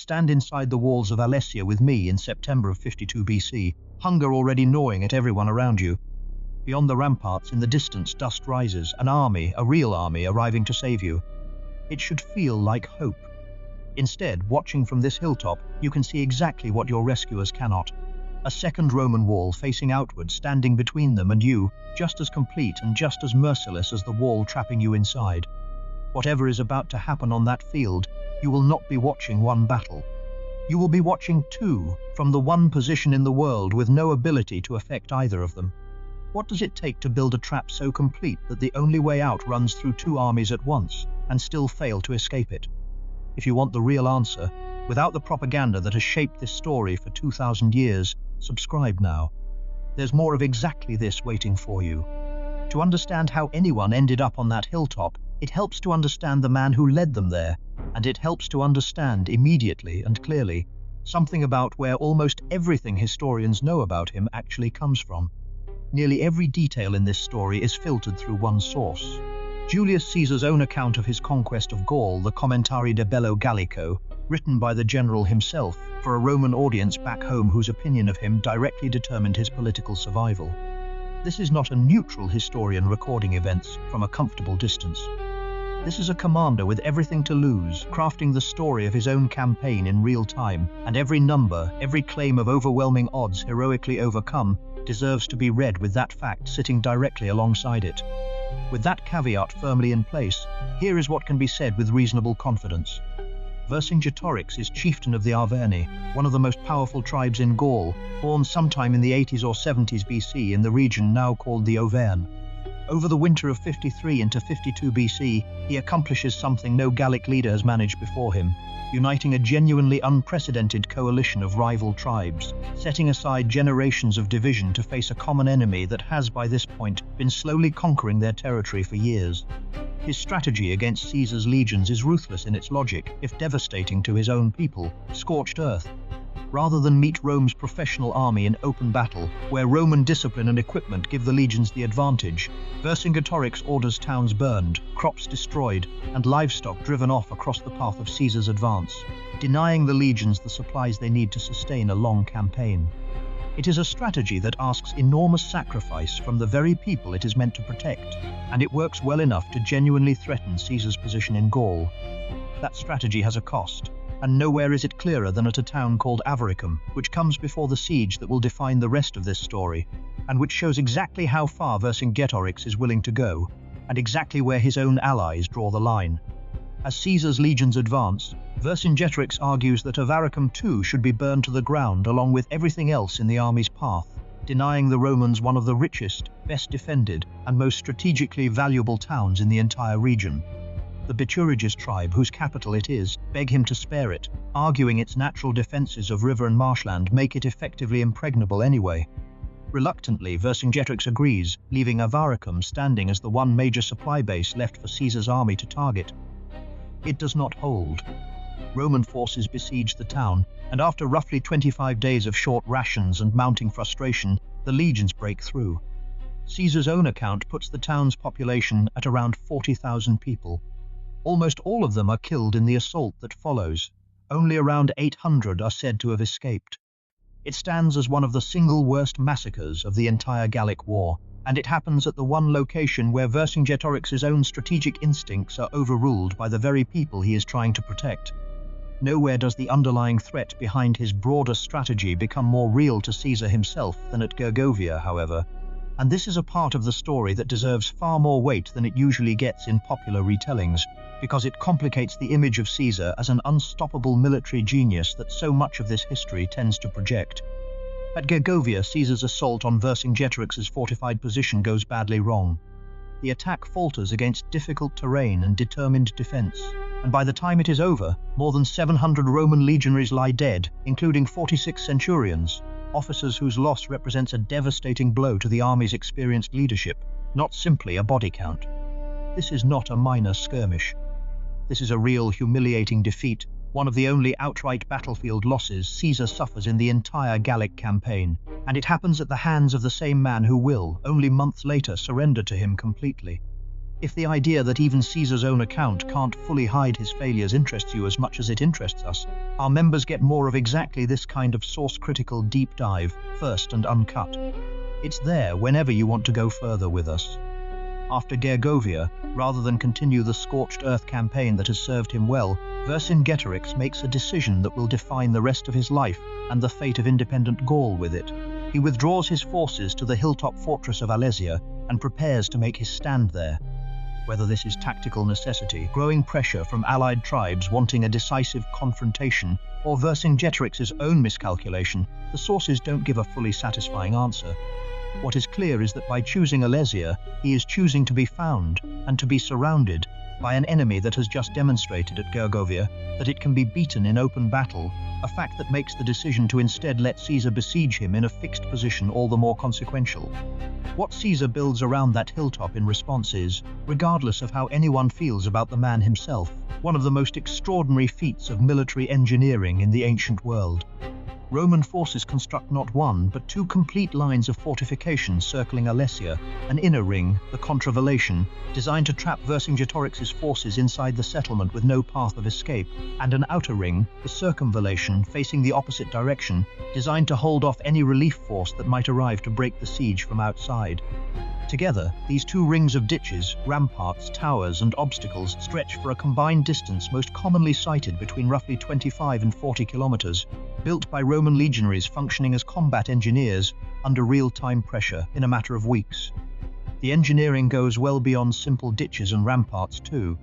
Stand inside the walls of Alesia with me in September of 52 BC, hunger already gnawing at everyone around you. Beyond the ramparts, in the distance, dust rises, an army, a real army, arriving to save you. It should feel like hope. Instead, watching from this hilltop, you can see exactly what your rescuers cannot. A second Roman wall facing outward, standing between them and you, just as complete and just as merciless as the wall trapping you inside. Whatever is about to happen on that field, you will not be watching one battle. You will be watching two, from the one position in the world with no ability to affect either of them. What does it take to build a trap so complete that the only way out runs through two armies at once, and still fail to escape it? If you want the real answer, without the propaganda that has shaped this story for 2,000 years, subscribe now. There's more of exactly this waiting for you. To understand how anyone ended up on that hilltop, it helps to understand the man who led them there, and it helps to understand immediately and clearly something about where almost everything historians know about him actually comes from. Nearly every detail in this story is filtered through one source. Julius Caesar's own account of his conquest of Gaul, the Commentarii de Bello Gallico, written by the general himself for a Roman audience back home whose opinion of him directly determined his political survival. This is not a neutral historian recording events from a comfortable distance. This is a commander with everything to lose, crafting the story of his own campaign in real time, and every number, every claim of overwhelming odds heroically overcome, deserves to be read with that fact sitting directly alongside it. With that caveat firmly in place, here is what can be said with reasonable confidence. Vercingetorix is chieftain of the Arverni, one of the most powerful tribes in Gaul, born sometime in the 80s or 70s BC in the region now called the Auvergne. Over the winter of 53 into 52 BC, he accomplishes something no Gallic leader has managed before him, uniting a genuinely unprecedented coalition of rival tribes, setting aside generations of division to face a common enemy that has by this point been slowly conquering their territory for years. His strategy against Caesar's legions is ruthless in its logic, if devastating to his own people, scorched earth. Rather than meet Rome's professional army in open battle, where Roman discipline and equipment give the legions the advantage, Vercingetorix orders towns burned, crops destroyed, and livestock driven off across the path of Caesar's advance, denying the legions the supplies they need to sustain a long campaign. It is a strategy that asks enormous sacrifice from the very people it is meant to protect, and it works well enough to genuinely threaten Caesar's position in Gaul. That strategy has a cost, and nowhere is it clearer than at a town called Avaricum, which comes before the siege that will define the rest of this story, and which shows exactly how far Vercingetorix is willing to go, and exactly where his own allies draw the line. As Caesar's legions advance, Vercingetorix argues that Avaricum too should be burned to the ground along with everything else in the army's path, denying the Romans one of the richest, best defended, and most strategically valuable towns in the entire region. The Bituriges tribe, whose capital it is, beg him to spare it, arguing its natural defences of river and marshland make it effectively impregnable anyway. Reluctantly, Vercingetorix agrees, leaving Avaricum standing as the one major supply base left for Caesar's army to target. It does not hold. Roman forces besiege the town, and after roughly 25 days of short rations and mounting frustration, the legions break through. Caesar's own account puts the town's population at around 40,000 people. Almost all of them are killed in the assault that follows. Only around 800 are said to have escaped. It stands as one of the single worst massacres of the entire Gallic War, and it happens at the one location where Vercingetorix's own strategic instincts are overruled by the very people he is trying to protect. Nowhere does the underlying threat behind his broader strategy become more real to Caesar himself than at Gergovia, however, and this is a part of the story that deserves far more weight than it usually gets in popular retellings, because it complicates the image of Caesar as an unstoppable military genius that so much of this history tends to project. At Gergovia, Caesar's assault on Vercingetorix's fortified position goes badly wrong. The attack falters against difficult terrain and determined defense, and by the time it is over, more than 700 Roman legionaries lie dead, including 46 centurions, officers whose loss represents a devastating blow to the army's experienced leadership, not simply a body count. This is not a minor skirmish. This is a real humiliating defeat, one of the only outright battlefield losses Caesar suffers in the entire Gallic campaign, and it happens at the hands of the same man who will, only months later, surrender to him completely. If the idea that even Caesar's own account can't fully hide his failures interests you as much as it interests us, our members get more of exactly this kind of source-critical deep dive, first and uncut. It's there whenever you want to go further with us. After Gergovia, rather than continue the scorched earth campaign that has served him well, Vercingetorix makes a decision that will define the rest of his life and the fate of independent Gaul with it. He withdraws his forces to the hilltop fortress of Alesia and prepares to make his stand there. Whether this is tactical necessity, growing pressure from allied tribes wanting a decisive confrontation, or Vercingetorix's own miscalculation, the sources don't give a fully satisfying answer. What is clear is that by choosing Alesia, he is choosing to be found and to be surrounded by an enemy that has just demonstrated at Gergovia that it can be beaten in open battle, a fact that makes the decision to instead let Caesar besiege him in a fixed position all the more consequential. What Caesar builds around that hilltop in response is, regardless of how anyone feels about the man himself, one of the most extraordinary feats of military engineering in the ancient world. Roman forces construct not one, but two complete lines of fortifications circling Alesia, an inner ring, the contravallation, designed to trap Vercingetorix's forces inside the settlement with no path of escape, and an outer ring, the circumvallation, facing the opposite direction, designed to hold off any relief force that might arrive to break the siege from outside. Together, these two rings of ditches, ramparts, towers, and obstacles stretch for a combined distance most commonly cited between roughly 25 and 40 kilometers, built by Roman legionaries functioning as combat engineers under real-time pressure in a matter of weeks. The engineering goes well beyond simple ditches and ramparts too.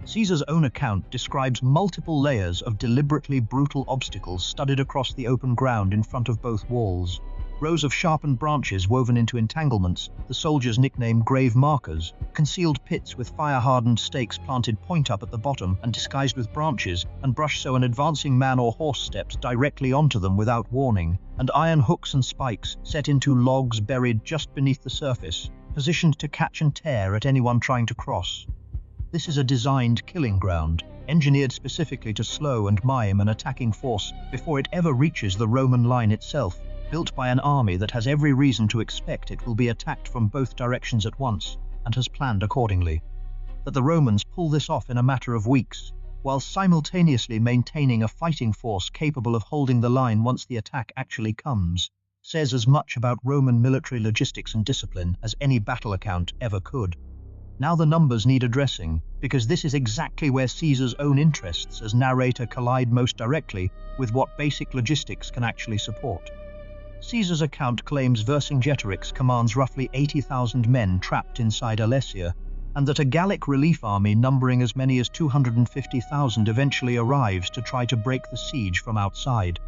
Caesar's own account describes multiple layers of deliberately brutal obstacles studded across the open ground in front of both walls. Rows of sharpened branches woven into entanglements, the soldiers nicknamed grave markers, concealed pits with fire-hardened stakes planted point up at the bottom and disguised with branches and brush so an advancing man or horse steps directly onto them without warning, and iron hooks and spikes set into logs buried just beneath the surface, positioned to catch and tear at anyone trying to cross. This is a designed killing ground, engineered specifically to slow and mime an attacking force before it ever reaches the Roman line itself, built by an army that has every reason to expect it will be attacked from both directions at once, and has planned accordingly. That the Romans pull this off in a matter of weeks, while simultaneously maintaining a fighting force capable of holding the line once the attack actually comes, says as much about Roman military logistics and discipline as any battle account ever could. Now the numbers need addressing, because this is exactly where Caesar's own interests as narrator collide most directly with what basic logistics can actually support. Caesar's account claims Vercingetorix commands roughly 80,000 men trapped inside Alesia, and that a Gallic relief army numbering as many as 250,000 eventually arrives to try to break the siege from outside.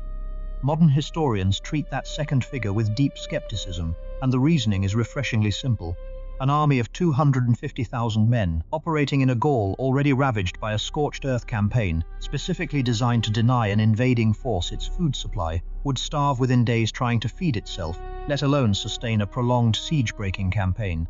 Modern historians treat that second figure with deep skepticism, and the reasoning is refreshingly simple. An army of 250,000 men, operating in a Gaul already ravaged by a scorched earth campaign, specifically designed to deny an invading force its food supply, would starve within days trying to feed itself, let alone sustain a prolonged siege-breaking campaign.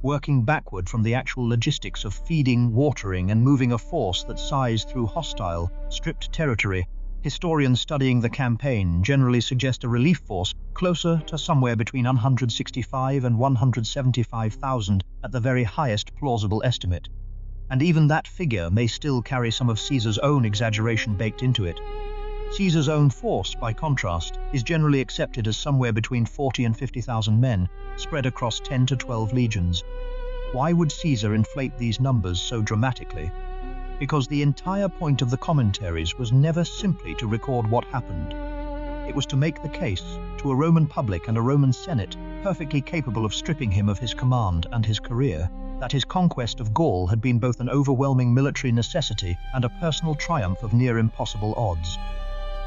Working backward from the actual logistics of feeding, watering, and moving a force that size through hostile, stripped territory, historians studying the campaign generally suggest a relief force closer to somewhere between 165 and 175,000 at the very highest plausible estimate. And even that figure may still carry some of Caesar's own exaggeration baked into it. Caesar's own force, by contrast, is generally accepted as somewhere between 40 and 50,000 men, spread across 10 to 12 legions. Why would Caesar inflate these numbers so dramatically? Because the entire point of the Commentaries was never simply to record what happened. It was to make the case, to a Roman public and a Roman Senate perfectly capable of stripping him of his command and his career, that his conquest of Gaul had been both an overwhelming military necessity and a personal triumph of near impossible odds.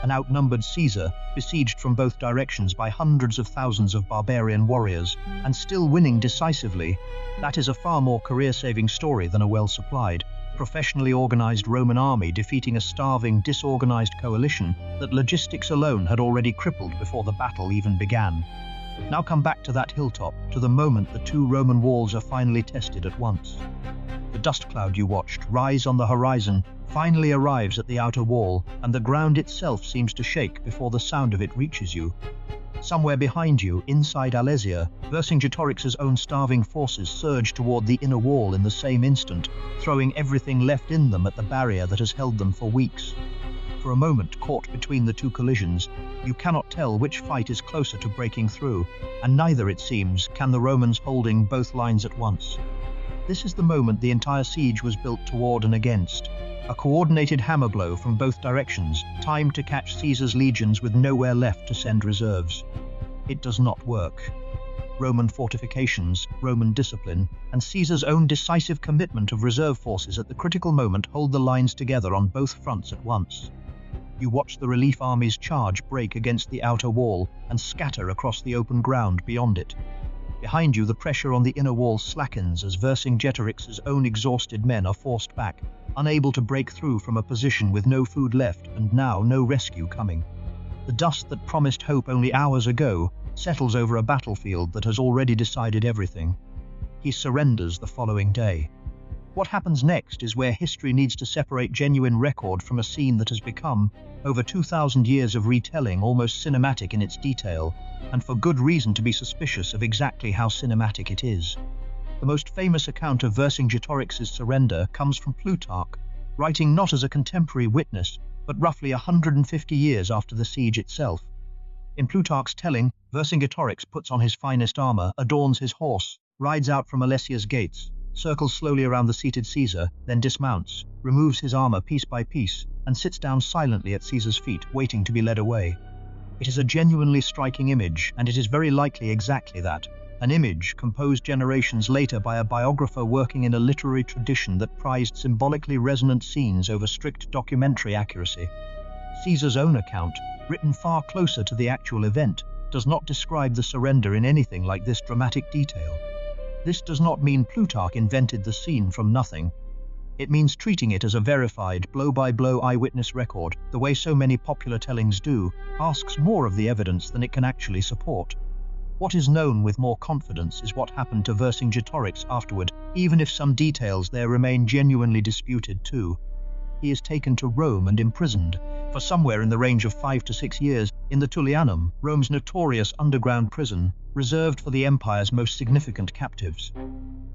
An outnumbered Caesar, besieged from both directions by hundreds of thousands of barbarian warriors, and still winning decisively, that is a far more career-saving story than a well-supplied, professionally organized Roman army defeating a starving, disorganized coalition that logistics alone had already crippled before the battle even began. Now come back to that hilltop, to the moment the two Roman walls are finally tested at once. The dust cloud you watched rise on the horizon finally arrives at the outer wall, and the ground itself seems to shake before the sound of it reaches you. Somewhere behind you, inside Alesia, Vercingetorix's own starving forces surge toward the inner wall in the same instant, throwing everything left in them at the barrier that has held them for weeks. For a moment, caught between the two collisions, you cannot tell which fight is closer to breaking through, and neither, it seems, can the Romans holding both lines at once. This is the moment the entire siege was built toward and against. A coordinated hammer blow from both directions, timed to catch Caesar's legions with nowhere left to send reserves. It does not work. Roman fortifications, Roman discipline, and Caesar's own decisive commitment of reserve forces at the critical moment hold the lines together on both fronts at once. You watch the relief army's charge break against the outer wall and scatter across the open ground beyond it. Behind you, the pressure on the inner wall slackens as Vercingetorix's own exhausted men are forced back, unable to break through from a position with no food left and now no rescue coming. The dust that promised hope only hours ago settles over a battlefield that has already decided everything. He surrenders the following day. What happens next is where history needs to separate genuine record from a scene that has become, over 2,000 years of retelling, almost cinematic in its detail, and for good reason to be suspicious of exactly how cinematic it is. The most famous account of Vercingetorix's surrender comes from Plutarch, writing not as a contemporary witness, but roughly 150 years after the siege itself. In Plutarch's telling, Vercingetorix puts on his finest armor, adorns his horse, rides out from Alesia's gates, circles slowly around the seated Caesar, then dismounts, removes his armor piece by piece, and sits down silently at Caesar's feet, waiting to be led away. It is a genuinely striking image, and it is very likely exactly that, an image composed generations later by a biographer working in a literary tradition that prized symbolically resonant scenes over strict documentary accuracy. Caesar's own account, written far closer to the actual event, does not describe the surrender in anything like this dramatic detail. This does not mean Plutarch invented the scene from nothing. It means treating it as a verified, blow-by-blow eyewitness record, the way so many popular tellings do, asks more of the evidence than it can actually support. What is known with more confidence is what happened to Vercingetorix afterward, even if some details there remain genuinely disputed too. He is taken to Rome and imprisoned, for somewhere in the range of 5 to 6 years, in the Tullianum, Rome's notorious underground prison, reserved for the empire's most significant captives.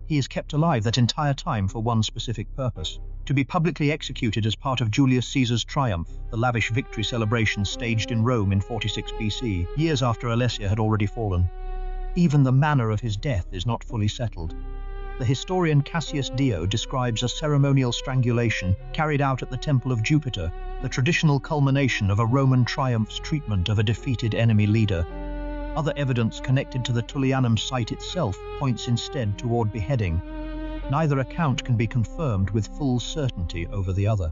He is kept alive that entire time for one specific purpose: to be publicly executed as part of Julius Caesar's triumph, the lavish victory celebration staged in Rome in 46 BC, years after Alesia had already fallen. Even the manner of his death is not fully settled. The historian Cassius Dio describes a ceremonial strangulation carried out at the Temple of Jupiter, the traditional culmination of a Roman triumph's treatment of a defeated enemy leader. Other evidence connected to the Tullianum site itself points instead toward beheading. Neither account can be confirmed with full certainty over the other.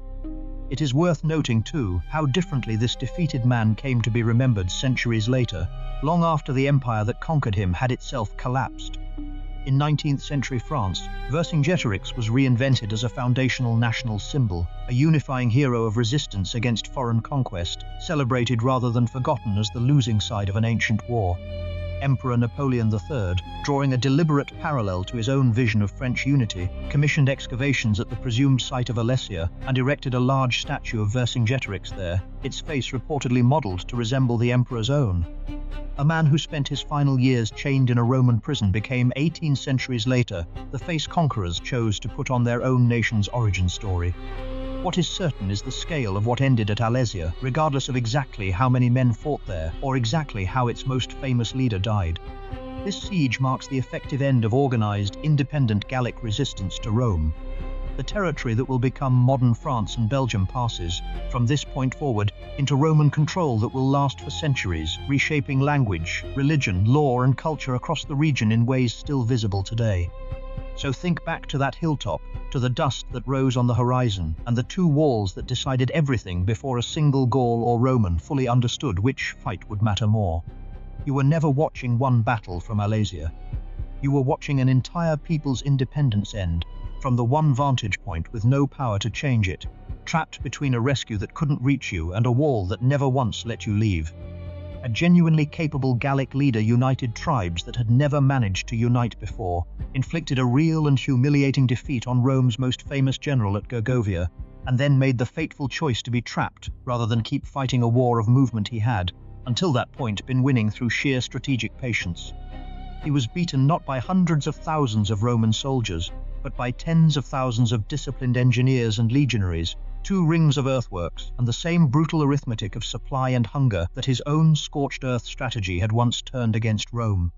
It is worth noting, too, how differently this defeated man came to be remembered centuries later, long after the empire that conquered him had itself collapsed. In 19th century France, Vercingetorix was reinvented as a foundational national symbol, a unifying hero of resistance against foreign conquest, celebrated rather than forgotten as the losing side of an ancient war. Emperor Napoleon III, drawing a deliberate parallel to his own vision of French unity, commissioned excavations at the presumed site of Alesia and erected a large statue of Vercingetorix there, its face reportedly modelled to resemble the emperor's own. A man who spent his final years chained in a Roman prison became, 18 centuries later, the face conquerors chose to put on their own nation's origin story. What is certain is the scale of what ended at Alesia, regardless of exactly how many men fought there or exactly how its most famous leader died. This siege marks the effective end of organized, independent Gallic resistance to Rome. The territory that will become modern France and Belgium passes, from this point forward, into Roman control that will last for centuries, reshaping language, religion, law, and culture across the region in ways still visible today. So think back to that hilltop, to the dust that rose on the horizon, and the two walls that decided everything before a single Gaul or Roman fully understood which fight would matter more. You were never watching one battle from Alesia. You were watching an entire people's independence end, from the one vantage point with no power to change it, trapped between a rescue that couldn't reach you and a wall that never once let you leave. A genuinely capable Gallic leader united tribes that had never managed to unite before, inflicted a real and humiliating defeat on Rome's most famous general at Gergovia, and then made the fateful choice to be trapped rather than keep fighting a war of movement he had, until that point, been winning through sheer strategic patience. He was beaten not by hundreds of thousands of Roman soldiers, but by tens of thousands of disciplined engineers and legionaries, 2 rings of earthworks, and the same brutal arithmetic of supply and hunger that his own scorched earth strategy had once turned against Rome.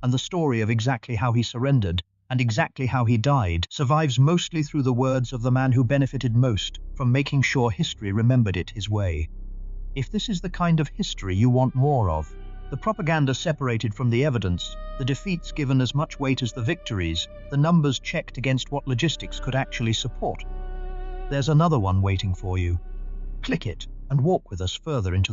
And the story of exactly how he surrendered, and exactly how he died, survives mostly through the words of the man who benefited most from making sure history remembered it his way. If this is the kind of history you want more of, the propaganda separated from the evidence, the defeats given as much weight as the victories, the numbers checked against what logistics could actually support, there's another one waiting for you. Click it and walk with us further into the